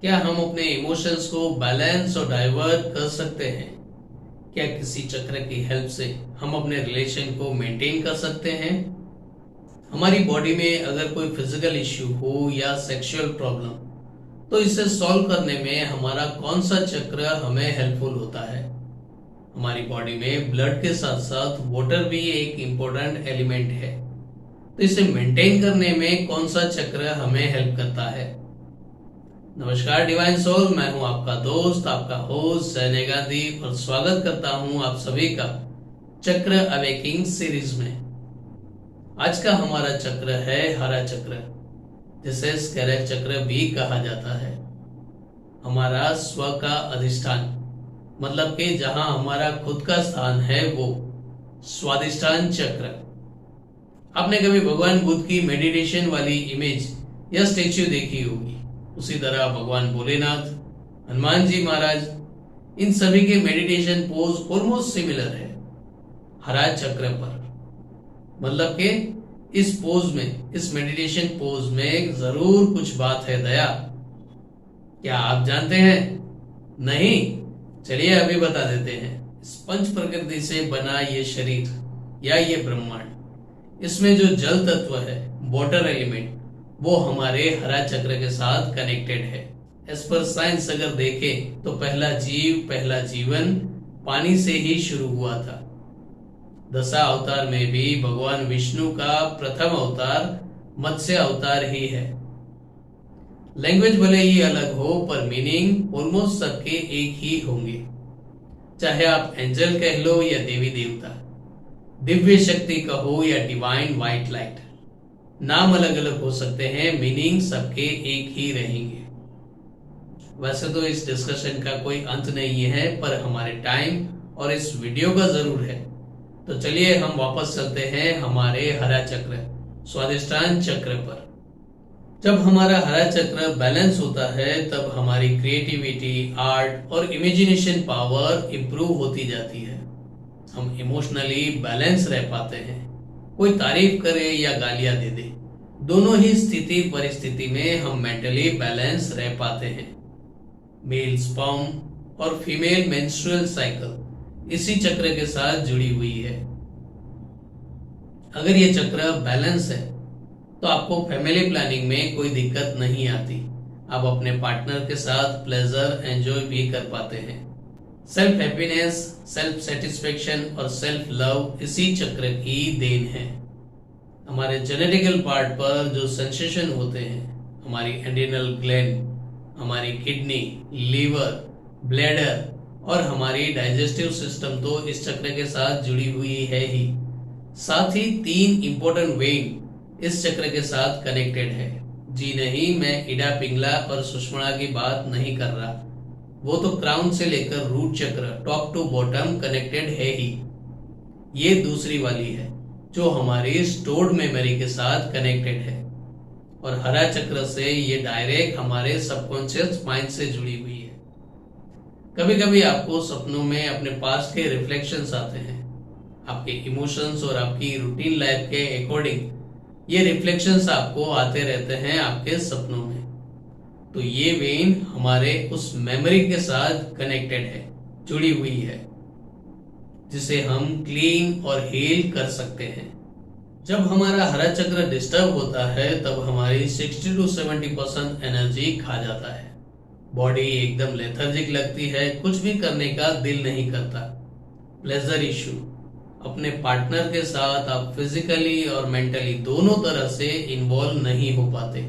क्या हम अपने इमोशंस को बैलेंस और डाइवर्ट कर सकते हैं? क्या किसी चक्र की हेल्प से हम अपने रिलेशन को मेंटेन कर सकते हैं? हमारी बॉडी में अगर कोई फिजिकल इश्यू हो या सेक्सुअल प्रॉब्लम, तो इसे सॉल्व करने में हमारा कौन सा चक्र हमें हेल्पफुल होता है? हमारी बॉडी में ब्लड के साथ साथ वाटर भी एक इम्पोर्टेंट एलिमेंट है, तो इसे मेंटेन करने में कौन सा चक्र हमें हेल्प करता है? नमस्कार डिवाइन सोल, मैं हूं आपका दोस्त, आपका होस्ट सैन्य गांधी, और स्वागत करता हूं आप सभी का चक्र अवेकिंग सीरीज में। आज का हमारा चक्र है हरा चक्र, जिसे स्केरल चक्र भी कहा जाता है। हमारा स्व का अधिष्ठान, मतलब कि जहां हमारा खुद का स्थान है, वो स्वादिष्ठान चक्र। आपने कभी भगवान बुद्ध की मेडिटेशन वाली इमेज या स्टेच्यू देखी होगी। उसी तरह भगवान भोलेनाथ, हनुमान जी महाराज, इन सभी के मेडिटेशन पोज ऑलमोस्ट सिमिलर है हरा चक्र पर। मतलब कि इस पोज में, इस मेडिटेशन पोज में जरूर कुछ बात है दया। क्या आप जानते हैं? नहीं? चलिए अभी बता देते हैं। इस पंच प्रकृति से बना ये शरीर या ये ब्रह्मांड, इसमें जो जल तत्व है, वाटर एलिमेंट, वो हमारे हरा चक्र के साथ कनेक्टेड है। एज पर साइंस अगर देखें तो पहला जीव, पहला जीवन पानी से ही शुरू हुआ था। दशा अवतार में भी भगवान विष्णु का प्रथम अवतार मत्स्य अवतार ही है। लैंग्वेज भले ही अलग हो, पर मीनिंग ऑलमोस्ट सबके एक ही होंगे। चाहे आप एंजल कह लो या देवी देवता, दिव्य शक्ति कहो या डिवाइन व्हाइट लाइट, नाम अलग अलग हो सकते हैं, मीनिंग सबके एक ही रहेंगे। वैसे तो इस डिस्कशन का कोई अंत नहीं है, पर हमारे टाइम और इस वीडियो का जरूर है। तो चलिए हम वापस चलते हैं हमारे हरा चक्र, स्वादिष्ठान चक्र पर। जब हमारा हरा चक्र बैलेंस होता है, तब हमारी क्रिएटिविटी, आर्ट और इमेजिनेशन पावर इंप्रूव होती जाती है। हम इमोशनली बैलेंस रह पाते हैं। कोई तारीफ करे या गालियां दे दे, दोनों ही स्थिति परिस्थिति में हम मेंटली बैलेंस रह पाते हैं। मेल स्पर्म और फीमेल मेंस्ट्रुअल साइकिल इसी चक्र के साथ जुड़ी हुई है। अगर ये चक्र बैलेंस है तो आपको फैमिली प्लानिंग में कोई दिक्कत नहीं आती। आप अपने पार्टनर के साथ प्लेजर एंजॉय भी कर पाते हैं। सेल्फ हैप्पीनेस, सेल्फ सेटिस्फेक्शन और सेल्फ लव इसी चक्र की देन है। हमारे जेनेटिकल पार्ट पर जो सेंसेशन होते हैं, हमारी एड्रिनल ग्लैंड, हमारी किडनी, लीवर, ब्लैडर और हमारी डाइजेस्टिव सिस्टम तो इस चक्र के साथ जुड़ी हुई है ही। साथ ही 3 इंपॉर्टेंट वेन इस चक्र के साथ कनेक्टेड है। जी नहीं, मैं इडा, पिंगला और सुषमणा की बात नहीं कर रहा। वो तो क्राउन से लेकर रूट चक्र, टॉप टू बॉटम कनेक्टेड है ही। ये दूसरी वाली है जो हमारी स्टोर्ड मेमोरी के साथ कनेक्टेड है, और हरा चक्र से ये डायरेक्ट हमारे सबकॉन्शियस माइंड से जुड़ी हुई है। कभी कभी आपको सपनों में अपने पास्ट के रिफ्लेक्शंस आते हैं। आपके इमोशंस और आपकी रूटीन लाइफ के अकॉर्डिंग ये रिफ्लेक्शंस आपको आते रहते हैं आपके सपनों में। तो ये वेन हमारे उस मेमोरी के साथ कनेक्टेड है, जुड़ी हुई है, जिसे हम क्लीन और हील कर सकते हैं। जब हमारा हरा चक्र डिस्टर्ब होता है, तब हमारी 60 to 70% एनर्जी खा जाता है। बॉडी एकदम लेथर्जिक लगती है, कुछ भी करने का दिल नहीं करता। प्लेजर इश्यू, अपने पार्टनर के साथ आप फिजिकली और मेंटली दोनों तरह से इन्वॉल्व नहीं हो पाते।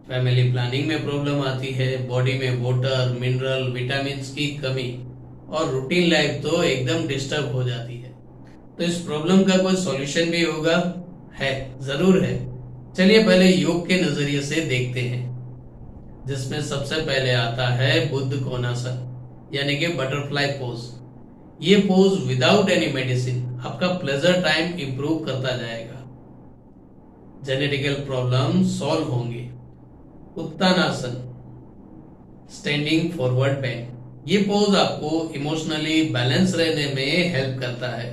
फैमिली प्लानिंग में प्रॉब्लम आती है, बॉडी में वाटर, मिनरल, विटामिन्स की कमी, और रूटीन लाइफ तो एकदम डिस्टर्ब हो जाती है। तो इस प्रॉब्लम का कोई सॉल्यूशन भी होगा? है, जरूर है। चलिए पहले योग के नजरिए से देखते हैं, जिसमें सबसे पहले आता है बुद्ध कोणासन, यानी कि बटरफ्लाई पोज। ये पोज विदाउट एनी मेडिसिन आपका प्लेजर टाइम इंप्रूव करता जाएगा। जेनेटिकल प्रॉब्लम सॉल्व होंगे। उत्तानासन, स्टैंडिंग फॉरवर्ड बेंड, ये पोज आपको इमोशनली बैलेंस रहने में हेल्प करता है।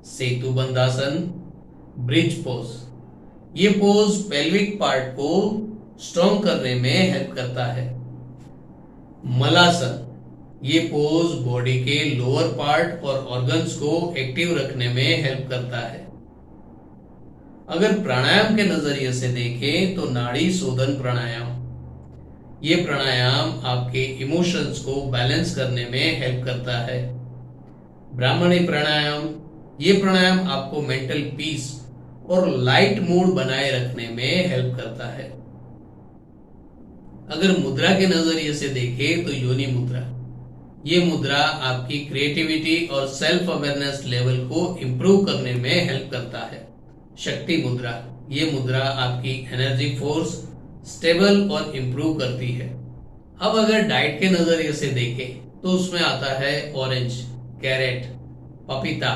सेतु बंधासन, ब्रिज पोज, ये पोज पेल्विक पार्ट को स्ट्रॉन्ग करने में हेल्प करता है। मलासन, ये पोज बॉडी के लोअर पार्ट और ऑर्गन्स को एक्टिव रखने में हेल्प करता है। अगर प्राणायाम के नजरिए से देखें तो नाड़ी शोधन प्राणायाम, ये प्राणायाम आपके इमोशंस को बैलेंस करने में हेल्प करता है। ब्राह्मणी प्राणायाम, ये प्राणायाम आपको मेंटल पीस और लाइट मूड बनाए रखने में हेल्प करता है। अगर मुद्रा के नजरिए से देखें तो योनि मुद्रा, ये मुद्रा आपकी क्रिएटिविटी और सेल्फ अवेयरनेस लेवल को इंप्रूव करने में हेल्प करता है। शक्ति मुद्रा, ये मुद्रा आपकी एनर्जी फोर्स स्टेबल और इंप्रूव करती है। अब अगर डाइट के नजरिए से देखें तो उसमें आता है ऑरेंज, कैरेट, पपीता,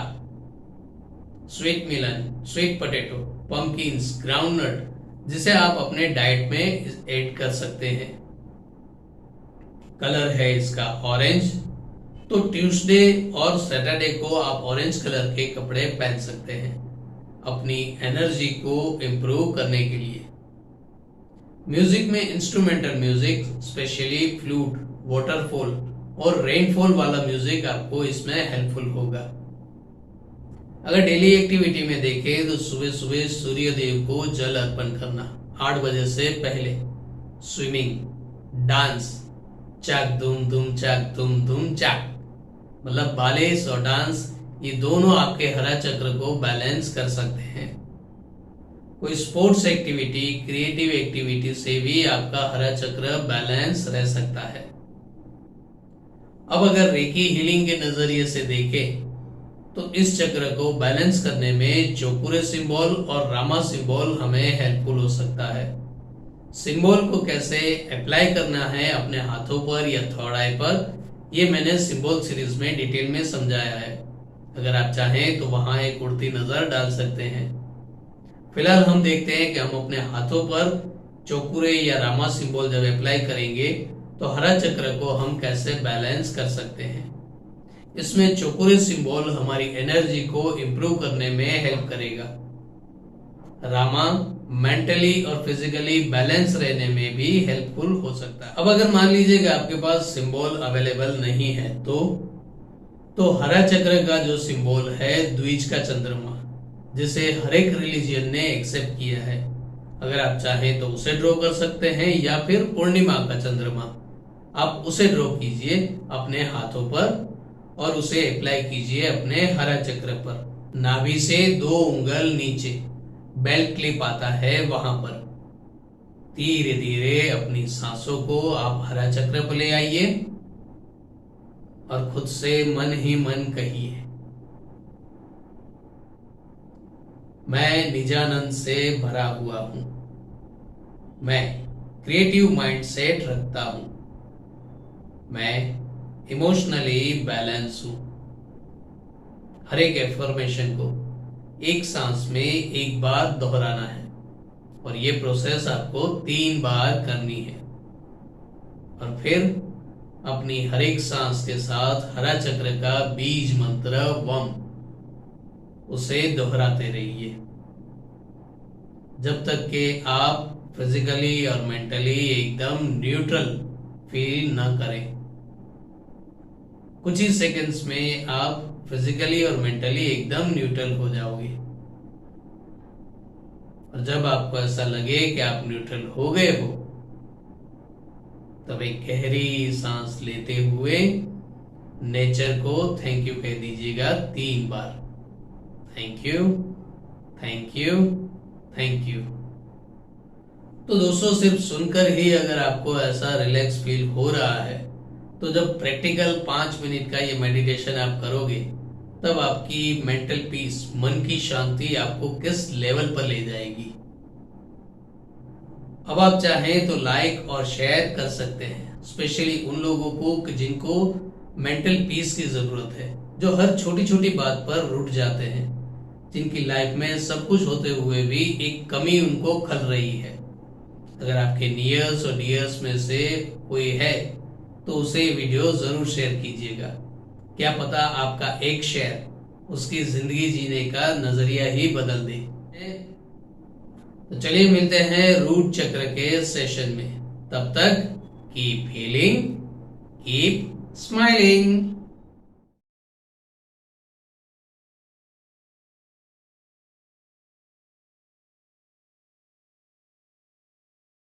स्वीट मिलन, स्वीट पोटैटो, पंपकिन्स, ग्राउंडनट, जिसे आप अपने डाइट में ऐड कर सकते हैं। कलर है इसका ऑरेंज, तो ट्यूसडे और सैटरडे को आप ऑरेंज कलर के कपड़े पहन सकते हैं अपनी एनर्जी को इंप्रूव करने के लिए। म्यूजिक में instrumental music, specially flute, waterfall और रेनफॉल वाला म्यूजिक आपको इसमें हेल्पफुल होगा। अगर डेली एक्टिविटी में देखें तो सुबह सुबह सूर्य देव को जल अर्पण करना 8 बजे से पहले, स्विमिंग, डांस, चाक धूम चाक, मतलब बालेस और डांस, ये दोनों आपके हरा चक्र को बैलेंस कर सकते हैं। कोई स्पोर्ट्स एक्टिविटी, क्रिएटिव एक्टिविटी से भी आपका हरा चक्र बैलेंस रह सकता है। अब अगर रेकी हीलिंग के नजरिए से देखें तो इस चक्र को बैलेंस करने में चोकुरे सिंबल और रामा सिंबल हमें हेल्पफुल हो सकता है। सिंबल को कैसे अप्लाई करना है अपने हाथों पर या थर्ड आई पर, ये मैंने सिंबल सीरीज में डिटेल में समझाया है। अगर आप चाहें तो वहां एक उड़ती नजर डाल सकते हैं। फिलहाल हम देखते हैं कि हम अपने हाथों पर चोकुरे या रामा सिंबल जब अप्लाई करेंगे तो हरा चक्र को हम कैसे बैलेंस कर सकते हैं। इसमें चोकुरे सिंबल हमारी एनर्जी को इंप्रूव करने में हेल्प करेगा। रामा मेंटली और फिजिकली बैलेंस रहने में भी हेल्पफुल हो सकता है। अब अगर मान लीजिए कि आपके पास सिंबल अवेलेबल नहीं है तो हरा चक्र का जो सिंबल है द्विज का चंद्रमा, जिसे हर एक रिलीजियन ने एक्सेप्ट किया है, अगर आप चाहें तो उसे ड्रॉ कर सकते हैं या फिर पूर्णिमा का चंद्रमा, आप उसे ड्रॉ कीजिए अपने हाथों पर और उसे अप्लाई कीजिए अपने हरा चक्र पर। नाभि से 2 उंगल नीचे बेल्ट क्लिप आता है वहां पर। धीरे धीरे अपनी सांसों को आप हरा चक्र पर ले आइए और खुद से मन ही मन कहिए, मैं निजानंद से भरा हुआ हूं, मैं क्रिएटिव माइंडसेट रखता हूं, मैं इमोशनली बैलेंस हूं। हर एक एफर्मेशन को एक सांस में एक बार दोहराना है और ये प्रोसेस आपको 3 बार करनी है। और फिर अपनी हर एक सांस के साथ हरा चक्र का बीज मंत्र वम, उसे दोहराते रहिए जब तक कि आप फिजिकली और मेंटली एकदम न्यूट्रल फील ना करें। कुछ ही सेकंड्स में आप फिजिकली और मेंटली एकदम न्यूट्रल हो जाओगे। और जब आपको ऐसा लगे कि आप न्यूट्रल हो गए हो, तब एक गहरी सांस लेते हुए नेचर को थैंक यू कह दीजिएगा 3 बार। Thank you, thank you, thank you. तो दोस्तों, सिर्फ सुनकर ही अगर आपको ऐसा रिलैक्स फील हो रहा है, तो जब प्रैक्टिकल 5 मिनट का ये मेडिटेशन आप करोगे, तब आपकी मेंटल पीस, मन की शांति आपको किस लेवल पर ले जाएगी। अब आप चाहें तो लाइक और शेयर कर सकते हैं, स्पेशली उन लोगों को जिनको मेंटल पीस की जरूरत है, जो हर छोटी छोटी बात पर रुठ जाते हैं, जिनकी लाइफ में सब कुछ होते हुए भी एक कमी उनको खल रही है। अगर आपके नियर्स और डियर्स में से कोई है तो उसे वीडियो जरूर शेयर कीजिएगा। क्या पता आपका एक शेयर उसकी जिंदगी जीने का नजरिया ही बदल दे। तो चलिए मिलते हैं रूट चक्र के सेशन में। तब तक कीप हीलिंग, कीप स्माइलिंग।